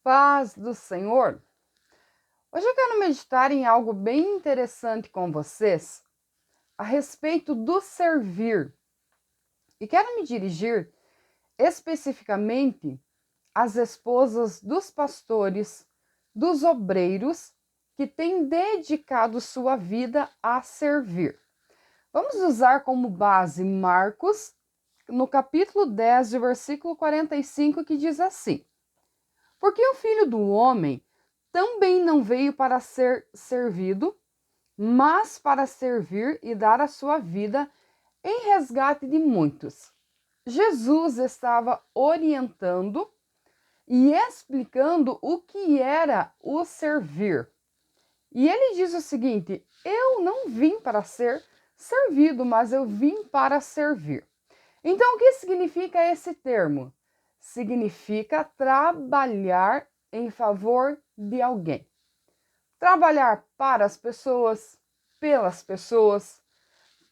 Paz do Senhor. Hoje eu quero meditar em algo bem interessante com vocês a respeito do servir. E quero me dirigir especificamente às esposas dos pastores, dos obreiros que têm dedicado sua vida a servir. Vamos usar como base Marcos, no capítulo 10, versículo 45, que diz assim: Porque o Filho do Homem também não veio para ser servido, mas para servir e dar a sua vida em resgate de muitos. Jesus estava orientando e explicando o que era o servir. E ele diz o seguinte: eu não vim para ser servido, mas eu vim para servir. Então, o que significa esse termo? Significa trabalhar em favor de alguém. Trabalhar para as pessoas,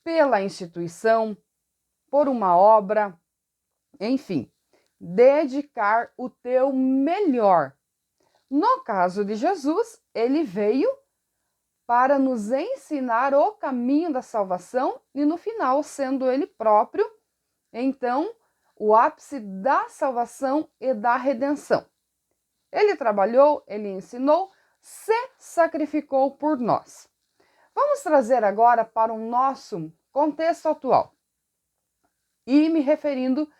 pela instituição, por uma obra, enfim, dedicar o teu melhor. No caso de Jesus, ele veio para nos ensinar o caminho da salvação e no final, sendo ele próprio, então, o ápice da salvação e da redenção. Ele trabalhou, ele ensinou, se sacrificou por nós. Vamos trazer agora para o nosso contexto atual. E me referindo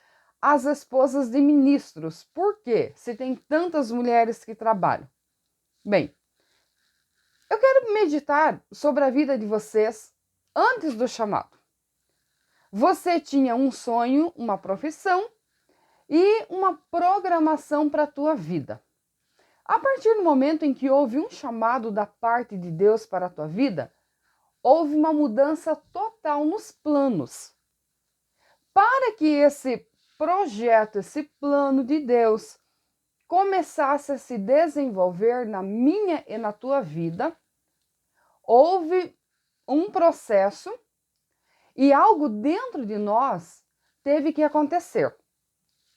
às esposas de ministros. Por quê? Se tem tantas mulheres que trabalham. Bem, eu quero meditar sobre a vida de vocês antes do chamado. Você tinha um sonho, uma profissão e uma programação para a tua vida. A partir do momento em que houve um chamado da parte de Deus para a tua vida, houve uma mudança total nos planos. Para que esse projeto, esse plano de Deus começasse a se desenvolver na minha e na tua vida, houve um processo e algo dentro de nós teve que acontecer.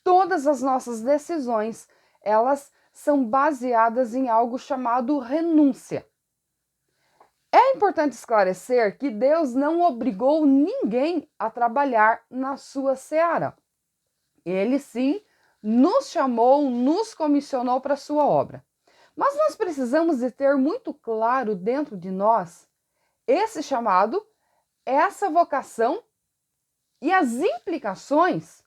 Todas as nossas decisões, elas são baseadas em algo chamado renúncia. É importante esclarecer que Deus não obrigou ninguém a trabalhar na sua seara. Ele sim nos chamou, nos comissionou para a sua obra. Mas nós precisamos de ter muito claro dentro de nós esse chamado, essa vocação e as implicações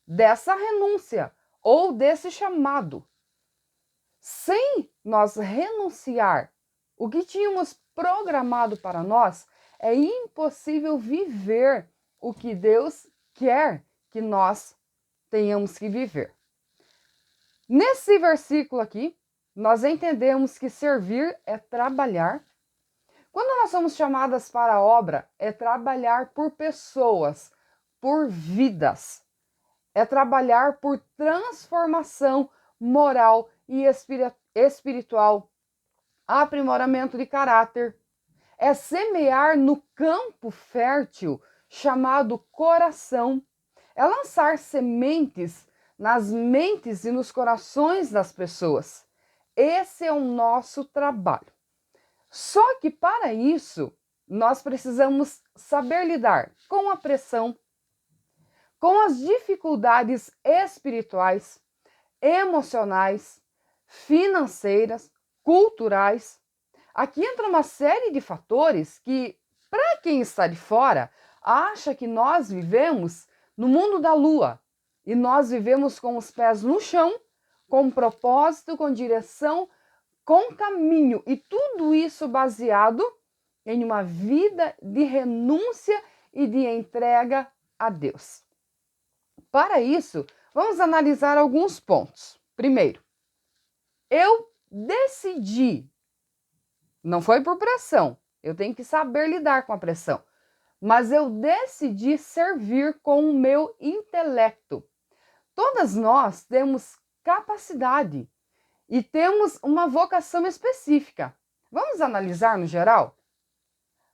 dessa renúncia ou desse chamado. Sem nós renunciar o que tínhamos programado para nós, é impossível viver o que Deus quer que nós tenhamos que viver. Nesse versículo aqui, nós entendemos que servir é trabalhar. Quando nós somos chamadas para a obra, é trabalhar por pessoas, por vidas. É trabalhar por transformação moral e espiritual, aprimoramento de caráter. É semear no campo fértil chamado coração. É lançar sementes nas mentes e nos corações das pessoas. Esse é o nosso trabalho. Só que para isso, nós precisamos saber lidar com a pressão, com as dificuldades espirituais, emocionais, financeiras, culturais. Aqui entra uma série de fatores que, para quem está de fora, acha que nós vivemos no mundo da lua e nós vivemos com os pés no chão, com propósito, com direção, com caminho, e tudo isso baseado em uma vida de renúncia e de entrega a Deus. Para isso, vamos analisar alguns pontos. Primeiro, eu decidi, não foi por pressão, eu tenho que saber lidar com a pressão, mas eu decidi servir com o meu intelecto. Todas nós temos capacidade e temos uma vocação específica. Vamos analisar no geral?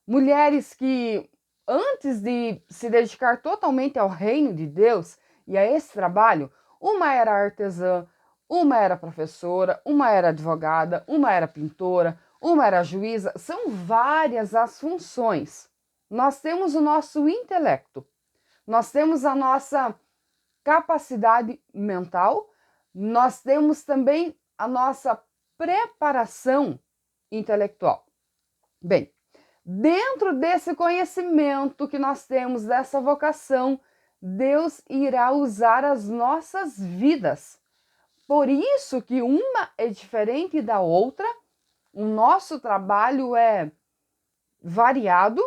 Mulheres que, antes de se dedicar totalmente ao reino de Deus e a esse trabalho, uma era artesã, Uma era professora, uma era advogada, uma era pintora, uma era juíza. São várias as funções. Nós temos o nosso intelecto, nós temos a nossa capacidade mental, nós temos também a nossa preparação intelectual. Bem, dentro desse conhecimento que nós temos, dessa vocação, Deus irá usar as nossas vidas. Por isso que uma é diferente da outra, o nosso trabalho é variado,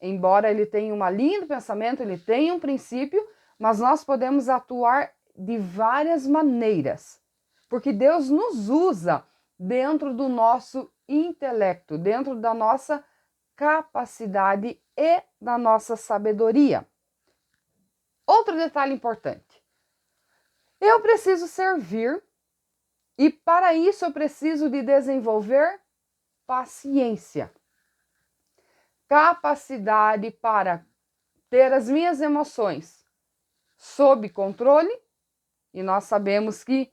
embora ele tenha uma linha de pensamento, ele tenha um princípio, mas nós podemos atuar de várias maneiras, porque Deus nos usa dentro do nosso intelecto, dentro da nossa capacidade e da nossa sabedoria. Outro detalhe importante: eu preciso servir e para isso eu preciso de desenvolver paciência, capacidade para ter as minhas emoções sob controle, e nós sabemos que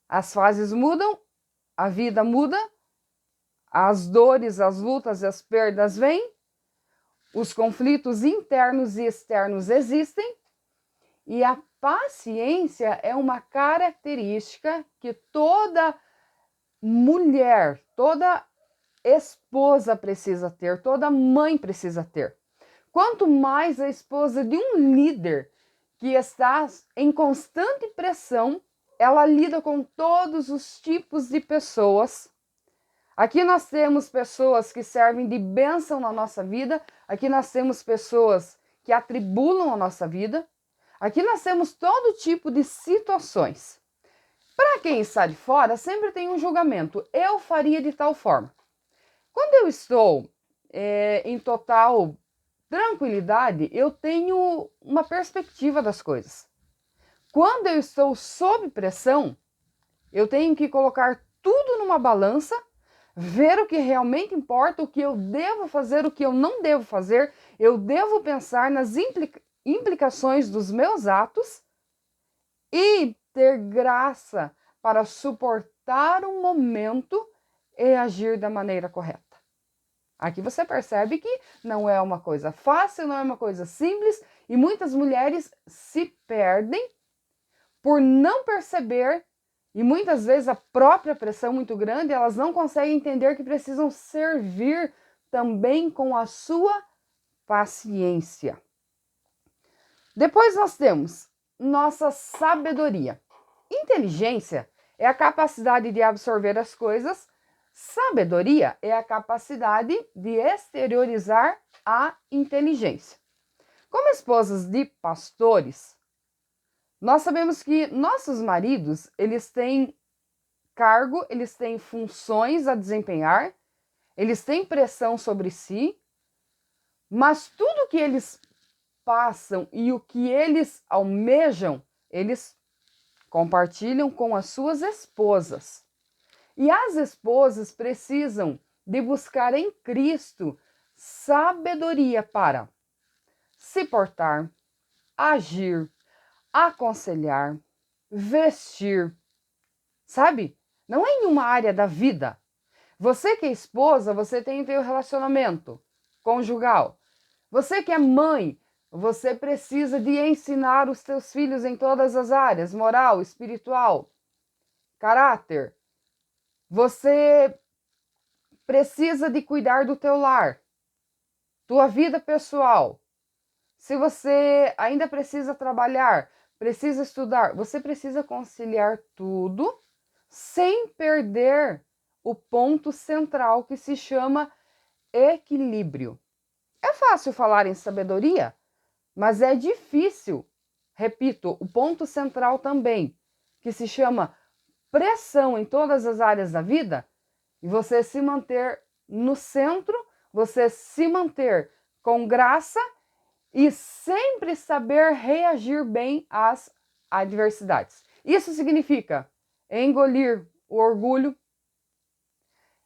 as fases mudam, a vida muda, as dores, as lutas e as perdas vêm, os conflitos internos e externos existem, e a paciência é uma característica que toda mulher, toda esposa precisa ter, toda mãe precisa ter. Quanto mais a esposa de um líder que está em constante pressão, ela lida com todos os tipos de pessoas. Aqui nós temos pessoas que servem de bênção na nossa vida, aqui nós temos pessoas que atribulam a nossa vida, aqui nós temos todo tipo de situações. Para quem está de fora, sempre tem um julgamento. Eu faria de tal forma. Quando eu estou em total tranquilidade, eu tenho uma perspectiva das coisas. Quando eu estou sob pressão, eu tenho que colocar tudo numa balança, ver o que realmente importa, o que eu devo fazer, o que eu não devo fazer. Eu devo pensar nas implicações dos meus atos e ter graça para suportar o momento e agir da maneira correta. Aqui você percebe que não é uma coisa fácil, não é uma coisa simples, e muitas mulheres se perdem por não perceber, e muitas vezes a própria pressão muito grande, elas não conseguem entender que precisam servir também com a sua paciência. Depois nós temos nossa sabedoria. Inteligência é a capacidade de absorver as coisas, sabedoria é a capacidade de exteriorizar a inteligência. Como esposas de pastores, nós sabemos que nossos maridos, eles têm cargo, eles têm funções a desempenhar, eles têm pressão sobre si, mas tudo que eles passam e o que eles almejam, eles compartilham com as suas esposas. E as esposas precisam de buscar em Cristo sabedoria para se portar, agir, aconselhar, vestir. Sabe? Não é em uma área da vida. Você que é esposa, você tem o seu relacionamento conjugal. Você que é mãe, você precisa de ensinar os seus filhos em todas as áreas, moral, espiritual, caráter. Você precisa de cuidar do teu lar, tua vida pessoal. Se você ainda precisa trabalhar, precisa estudar, você precisa conciliar tudo sem perder o ponto central que se chama equilíbrio. É fácil falar em sabedoria, mas é difícil, repito, o ponto central também, que se chama pressão em todas as áreas da vida, e você se manter no centro, você se manter com graça e sempre saber reagir bem às adversidades. Isso significa engolir o orgulho,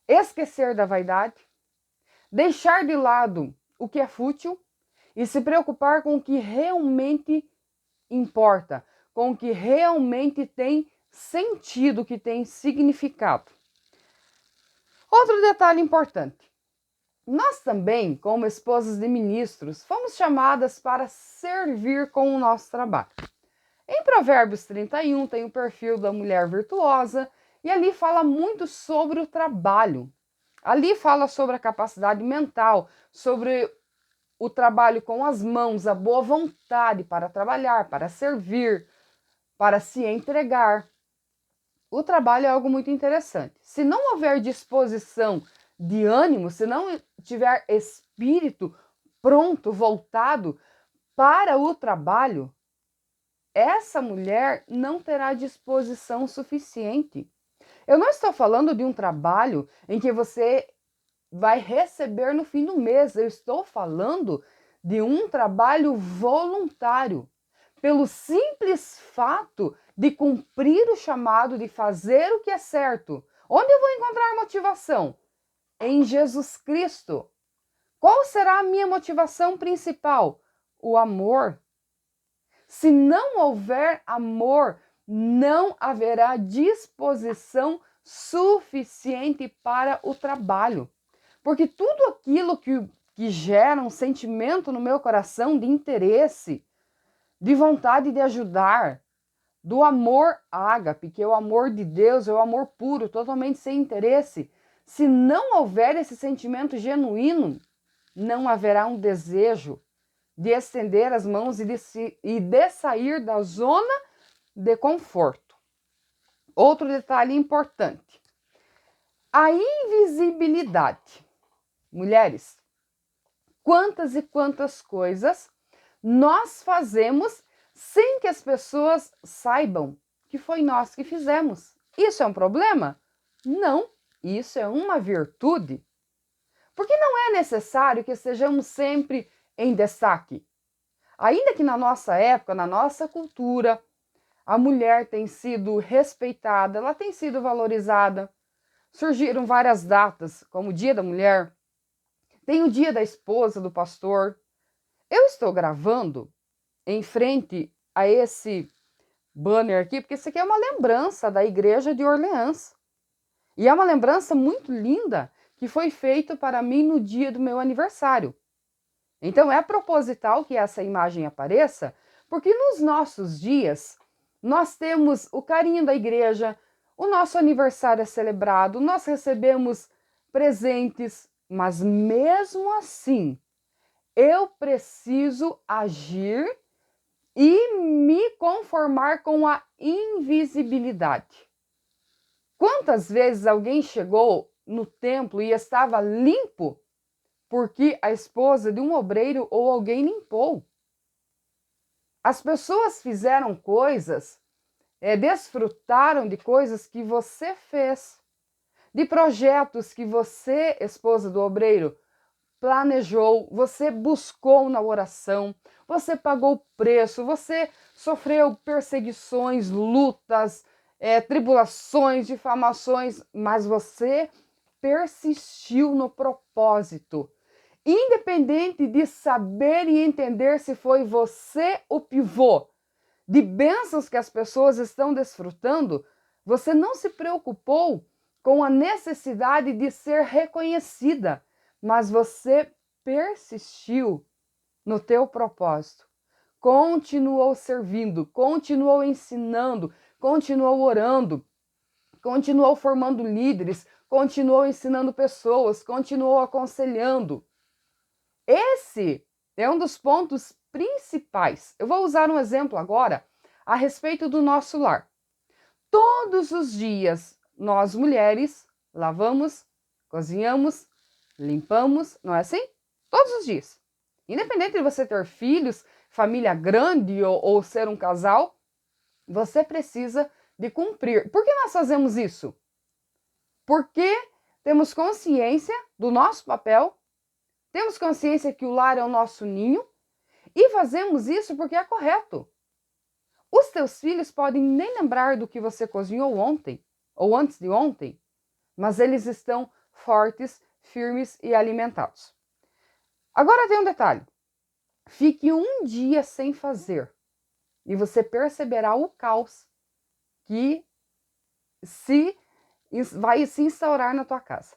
esquecer da vaidade, deixar de lado o que é fútil e se preocupar com o que realmente importa, com o que realmente tem sentido, que tem significado. Outro detalhe importante. Nós também, como esposas de ministros, fomos chamadas para servir com o nosso trabalho. Em Provérbios 31 tem o perfil da mulher virtuosa e ali fala muito sobre o trabalho. Ali fala sobre a capacidade mental, sobre o trabalho com as mãos, a boa vontade para trabalhar, para servir, para se entregar. O trabalho é algo muito interessante. Se não houver disposição de ânimo, se não tiver espírito pronto, voltado para o trabalho, essa mulher não terá disposição suficiente. Eu não estou falando de um trabalho em que você vai receber no fim do mês. Eu estou falando de um trabalho voluntário. Pelo simples fato de cumprir o chamado, de fazer o que é certo. Onde eu vou encontrar motivação? Em Jesus Cristo. Qual será a minha motivação principal? O amor. Se não houver amor, não haverá disposição suficiente para o trabalho. Porque tudo aquilo que gera um sentimento no meu coração de interesse, de vontade de ajudar, do amor ágape, que é o amor de Deus, é o amor puro, totalmente sem interesse. Se não houver esse sentimento genuíno, não haverá um desejo de estender as mãos e de sair da zona de conforto. Outro detalhe importante: a invisibilidade. Mulheres, quantas e quantas coisas nós fazemos sem que as pessoas saibam que foi nós que fizemos. Isso é um problema? Não, isso é uma virtude. Porque não é necessário que estejamos sempre em destaque. Ainda que na nossa época, na nossa cultura, a mulher tem sido respeitada, ela tem sido valorizada. Surgiram várias datas, como o Dia da Mulher, tem o Dia da Esposa do Pastor. Eu estou gravando em frente a esse banner aqui, porque isso aqui é uma lembrança da igreja de Orleans. E é uma lembrança muito linda que foi feita para mim no dia do meu aniversário. Então é proposital que essa imagem apareça, porque nos nossos dias nós temos o carinho da igreja, o nosso aniversário é celebrado, nós recebemos presentes, mas mesmo assim eu preciso agir e me conformar com a invisibilidade. Quantas vezes alguém chegou no templo e estava limpo porque a esposa de um obreiro ou alguém limpou? As pessoas fizeram coisas, desfrutaram de coisas que você fez, de projetos que você, esposa do obreiro, planejou, você buscou na oração, você pagou preço, você sofreu perseguições, lutas, tribulações, difamações, mas você persistiu no propósito. Independente de saber e entender se foi você o pivô de bênçãos que as pessoas estão desfrutando, você não se preocupou com a necessidade de ser reconhecida, mas você persistiu no teu propósito. Continuou servindo, continuou ensinando, continuou orando, continuou formando líderes, continuou ensinando pessoas, continuou aconselhando. Esse é um dos pontos principais. Eu vou usar um exemplo agora a respeito do nosso lar. Todos os dias, nós mulheres lavamos, cozinhamos, limpamos, não é assim? Todos os dias. Independente de você ter filhos, família grande ou ser um casal, você precisa de cumprir. Por que nós fazemos isso? Porque temos consciência do nosso papel, temos consciência que o lar é o nosso ninho e fazemos isso porque é correto. Os teus filhos podem nem lembrar do que você cozinhou ontem ou antes de ontem, mas eles estão fortes, firmes e alimentados. Agora tem um detalhe. Fique um dia sem fazer e você perceberá o caos que vai se instaurar na tua casa.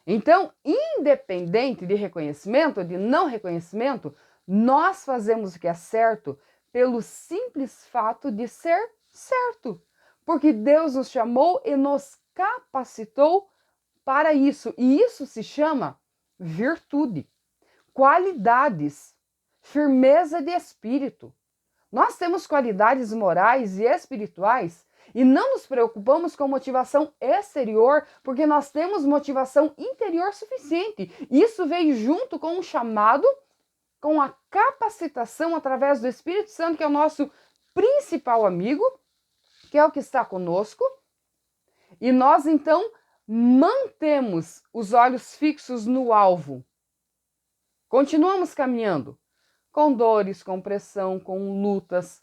Então, independente de reconhecimento ou de não reconhecimento, nós fazemos o que é certo pelo simples fato de ser certo. Porque Deus nos chamou e nos capacitou para isso. E isso se chama virtude, qualidades, firmeza de espírito. Nós temos qualidades morais e espirituais e não nos preocupamos com motivação exterior, porque nós temos motivação interior suficiente. Isso veio junto com um chamado, com a capacitação através do Espírito Santo, que é o nosso principal amigo, que é o que está conosco. E nós, então, mantemos os olhos fixos no alvo. Continuamos caminhando, com dores, com pressão, com lutas,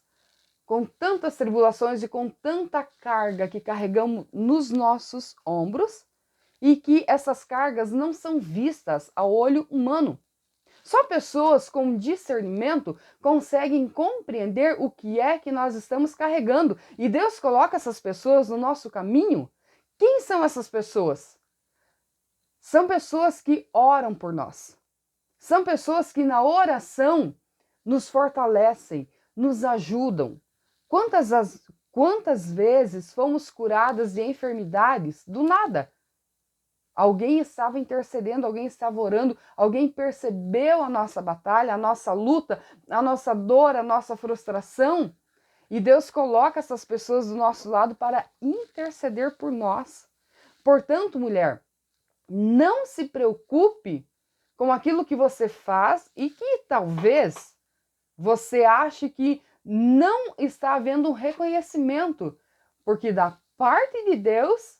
com tantas tribulações e com tanta carga que carregamos nos nossos ombros e que essas cargas não são vistas ao olho humano. Só pessoas com discernimento conseguem compreender o que é que nós estamos carregando. E Deus coloca essas pessoas no nosso caminho. Quem são essas pessoas? São pessoas que oram por nós. São pessoas que na oração nos fortalecem, nos ajudam. Quantas vezes fomos curadas de enfermidades do nada? Alguém estava intercedendo, alguém estava orando, alguém percebeu a nossa batalha, a nossa luta, a nossa dor, a nossa frustração. E Deus coloca essas pessoas do nosso lado para interceder por nós. Portanto, mulher, não se preocupe com aquilo que você faz e que talvez você ache que não está havendo um reconhecimento, porque da parte de Deus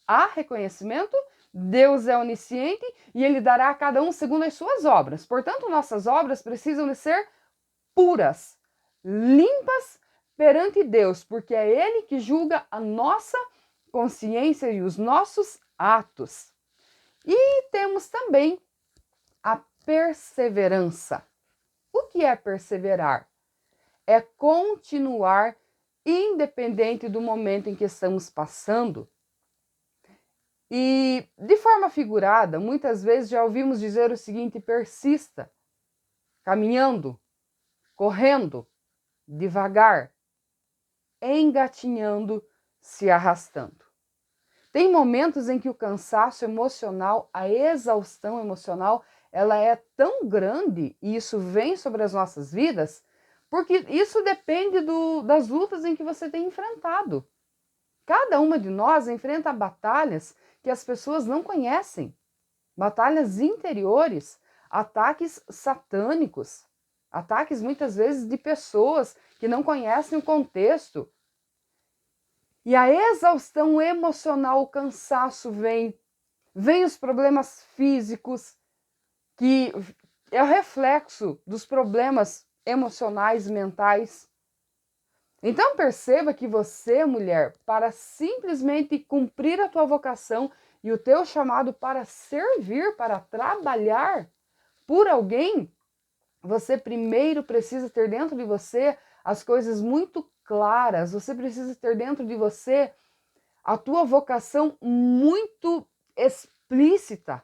há reconhecimento, Deus é onisciente e Ele dará a cada um segundo as suas obras. Portanto, nossas obras precisam de ser puras, limpas perante Deus, porque é Ele que julga a nossa consciência e os nossos atos. E temos também a perseverança. O que é perseverar? É continuar independente do momento em que estamos passando. E, de forma figurada, muitas vezes já ouvimos dizer o seguinte: persista, caminhando, correndo, devagar, engatinhando, se arrastando. Tem momentos em que o cansaço emocional, a exaustão emocional, ela é tão grande, e isso vem sobre as nossas vidas, porque isso depende das lutas em que você tem enfrentado. Cada uma de nós enfrenta batalhas que as pessoas não conhecem, batalhas interiores, ataques satânicos, ataques muitas vezes de pessoas que não conhecem o contexto. E a exaustão emocional, o cansaço vem os problemas físicos, que é o reflexo dos problemas emocionais, mentais. Então perceba que você, mulher, para simplesmente cumprir a tua vocação e o teu chamado para servir, para trabalhar por alguém, você primeiro precisa ter dentro de você as coisas muito claras, você precisa ter dentro de você a tua vocação muito explícita,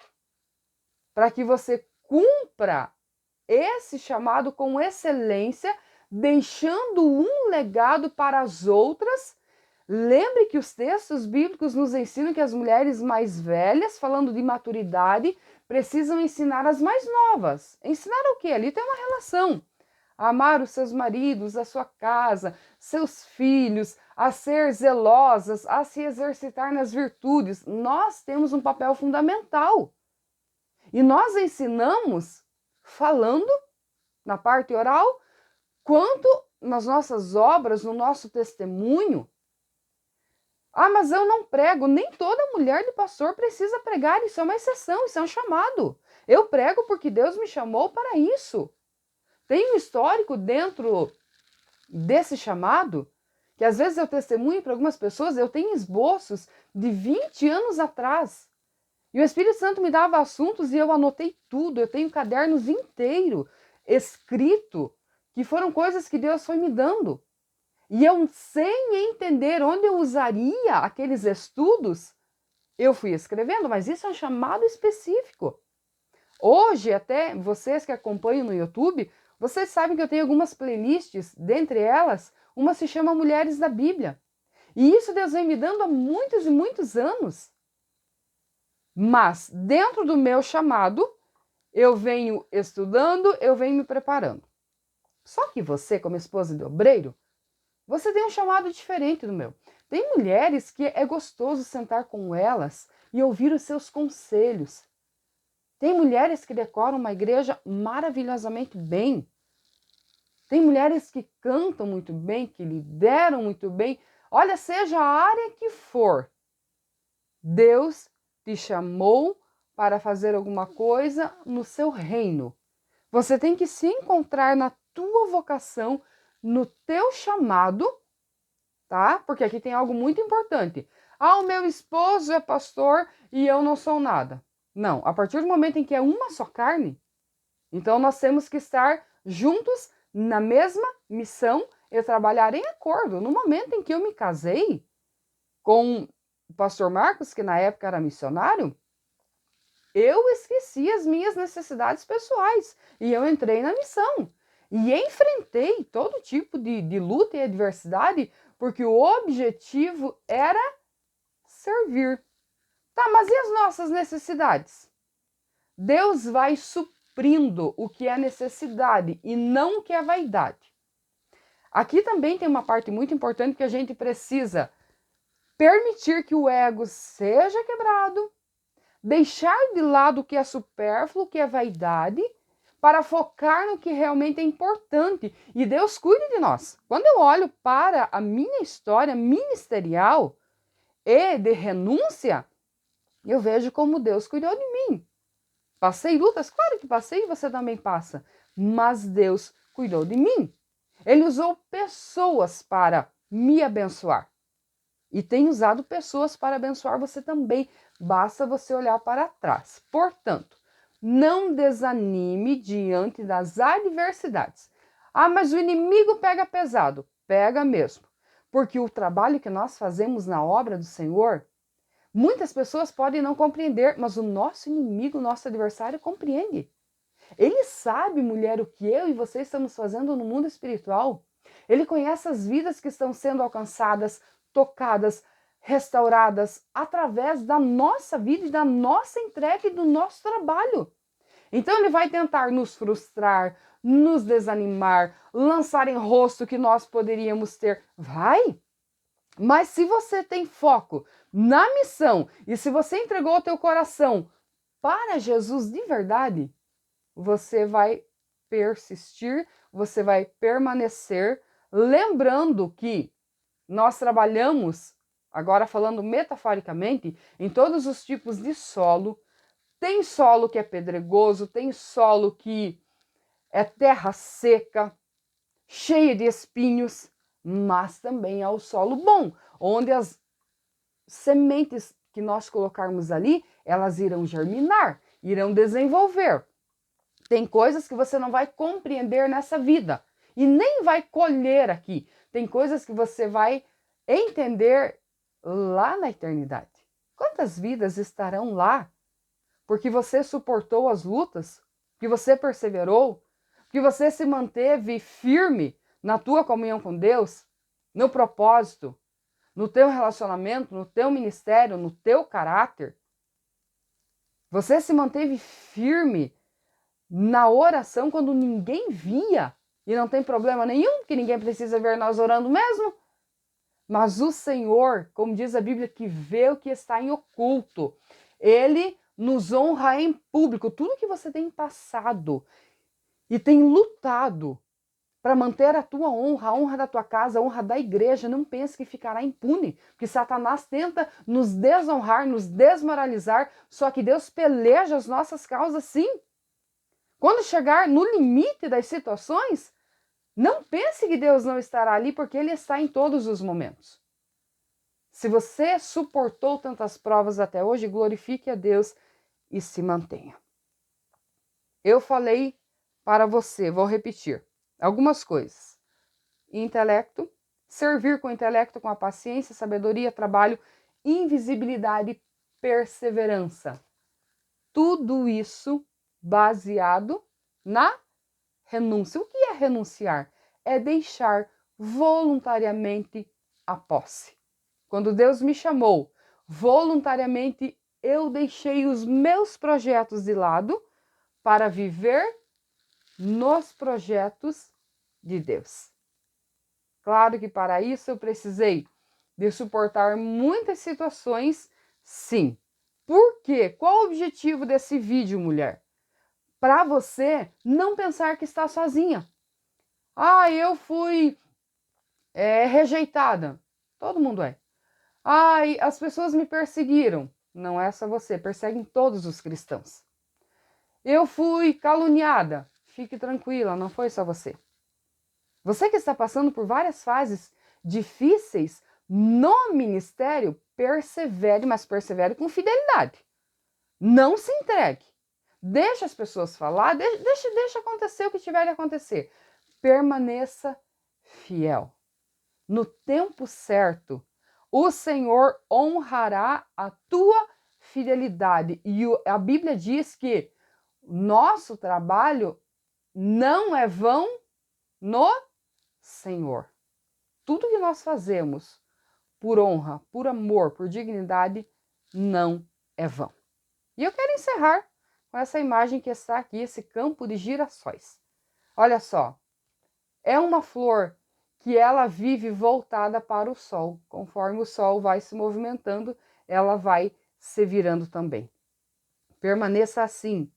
para que você cumpra esse chamado com excelência, deixando um legado para as outras. Lembre que os textos bíblicos nos ensinam que as mulheres mais velhas, falando de maturidade, precisam ensinar as mais novas. Ensinar o quê? Ali tem uma relação. A amar os seus maridos, a sua casa, seus filhos, a ser zelosas, a se exercitar nas virtudes. Nós temos um papel fundamental. E nós ensinamos falando na parte oral, quanto nas nossas obras, no nosso testemunho. Ah, mas eu não prego. Nem toda mulher de pastor precisa pregar. Isso é uma exceção, isso é um chamado. Eu prego porque Deus me chamou para isso. Tem um histórico dentro desse chamado, que às vezes eu testemunho para algumas pessoas, eu tenho esboços de 20 anos atrás. E o Espírito Santo me dava assuntos e eu anotei tudo. Eu tenho cadernos inteiros escritos, que foram coisas que Deus foi me dando. E eu, sem entender onde eu usaria aqueles estudos, eu fui escrevendo, mas isso é um chamado específico. Hoje, até vocês que acompanham no YouTube, vocês sabem que eu tenho algumas playlists, dentre elas, uma se chama Mulheres da Bíblia. E isso Deus vem me dando há muitos e muitos anos. Mas, dentro do meu chamado, eu venho estudando, eu venho me preparando. Só que você, como esposa de obreiro, você tem um chamado diferente do meu. Tem mulheres que é gostoso sentar com elas e ouvir os seus conselhos. Tem mulheres que decoram uma igreja maravilhosamente bem. Tem mulheres que cantam muito bem, que lideram muito bem. Olha, seja a área que for, Deus te chamou para fazer alguma coisa no seu reino. Você tem que se encontrar na tua vocação, no teu chamado, tá? Porque aqui tem algo muito importante. Ah, o meu esposo é pastor e eu não sou nada. Não, a partir do momento em que é uma só carne, então nós temos que estar juntos na mesma missão e trabalhar em acordo. No momento em que eu me casei com o pastor Marcos, que na época era missionário, eu esqueci as minhas necessidades pessoais e eu entrei na missão. E enfrentei todo tipo de luta e adversidade, porque o objetivo era servir. Tá, mas e as nossas necessidades? Deus vai suprindo o que é necessidade e não o que é vaidade. Aqui também tem uma parte muito importante que a gente precisa permitir que o ego seja quebrado, deixar de lado o que é supérfluo, o que é vaidade, para focar no que realmente é importante. E Deus cuida de nós. Quando eu olho para a minha história ministerial e de renúncia, eu vejo como Deus cuidou de mim. Passei lutas? Claro que passei e você também passa. Mas Deus cuidou de mim. Ele usou pessoas para me abençoar. E tem usado pessoas para abençoar você também. Basta você olhar para trás. Portanto, não desanime diante das adversidades. Ah, mas o inimigo pega pesado. Pega mesmo. Porque o trabalho que nós fazemos na obra do Senhor, muitas pessoas podem não compreender, mas o nosso inimigo, o nosso adversário, compreende. Ele sabe, mulher, o que eu e você estamos fazendo no mundo espiritual. Ele conhece as vidas que estão sendo alcançadas, tocadas, restauradas através da nossa vida e da nossa entrega e do nosso trabalho. Então ele vai tentar nos frustrar, nos desanimar, lançar em rosto que nós poderíamos ter. Vai! Mas se você tem foco na missão e se você entregou o teu coração para Jesus de verdade, você vai persistir, você vai permanecer, lembrando que nós trabalhamos, agora falando metaforicamente, em todos os tipos de solo. Tem solo que é pedregoso, tem solo que é terra seca, cheia de espinhos, mas também há o solo bom, onde as sementes que nós colocarmos ali, elas irão germinar, irão desenvolver. Tem coisas que você não vai compreender nessa vida e nem vai colher aqui. Tem coisas que você vai entender lá na eternidade. Quantas vidas estarão lá? Porque você suportou as lutas, que você perseverou, que você se manteve firme na tua comunhão com Deus, no propósito, no teu relacionamento, no teu ministério, no teu caráter. Você se manteve firme na oração quando ninguém via. E não tem problema nenhum, que ninguém precisa ver nós orando mesmo. Mas o Senhor, como diz a Bíblia, que vê o que está em oculto, Ele nos honra em público. Tudo que você tem passado e tem lutado para manter a tua honra, a honra da tua casa, a honra da igreja, não pense que ficará impune, porque Satanás tenta nos desonrar, nos desmoralizar, só que Deus peleja as nossas causas sim. Quando chegar no limite das situações, não pense que Deus não estará ali, porque Ele está em todos os momentos. Se você suportou tantas provas até hoje, glorifique a Deus e se mantenha. Eu falei para você, vou repetir, algumas coisas. Intelecto, servir com o intelecto, com a paciência, sabedoria, trabalho, invisibilidade e perseverança. Tudo isso baseado na renúncia. O que é renunciar? É deixar voluntariamente a posse. Quando Deus me chamou, voluntariamente eu deixei os meus projetos de lado para viver nos projetos de Deus. Claro que para isso eu precisei de suportar muitas situações, sim. Por quê? Qual o objetivo desse vídeo, mulher? Para você não pensar que está sozinha. Ah, eu fui rejeitada. Todo mundo é. Ai, as pessoas me perseguiram. Não é só você, perseguem todos os cristãos. Eu fui caluniada. Fique tranquila, não foi só você. Você que está passando por várias fases difíceis no ministério, persevere, mas persevere com fidelidade. Não se entregue. Deixa as pessoas falar, deixa acontecer o que tiver de acontecer. Permaneça fiel. No tempo certo, o Senhor honrará a tua fidelidade. E a Bíblia diz que nosso trabalho não é vão no Senhor. Tudo que nós fazemos por honra, por amor, por dignidade, não é vão. E eu quero encerrar com essa imagem que está aqui, esse campo de girassóis. Olha só, é uma flor que ela vive voltada para o sol. Conforme o sol vai se movimentando, ela vai se virando também. Permaneça assim,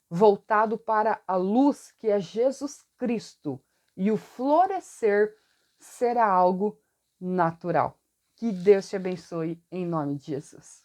voltado para a luz que é Jesus Cristo, e o florescer será algo natural. Que Deus te abençoe em nome de Jesus.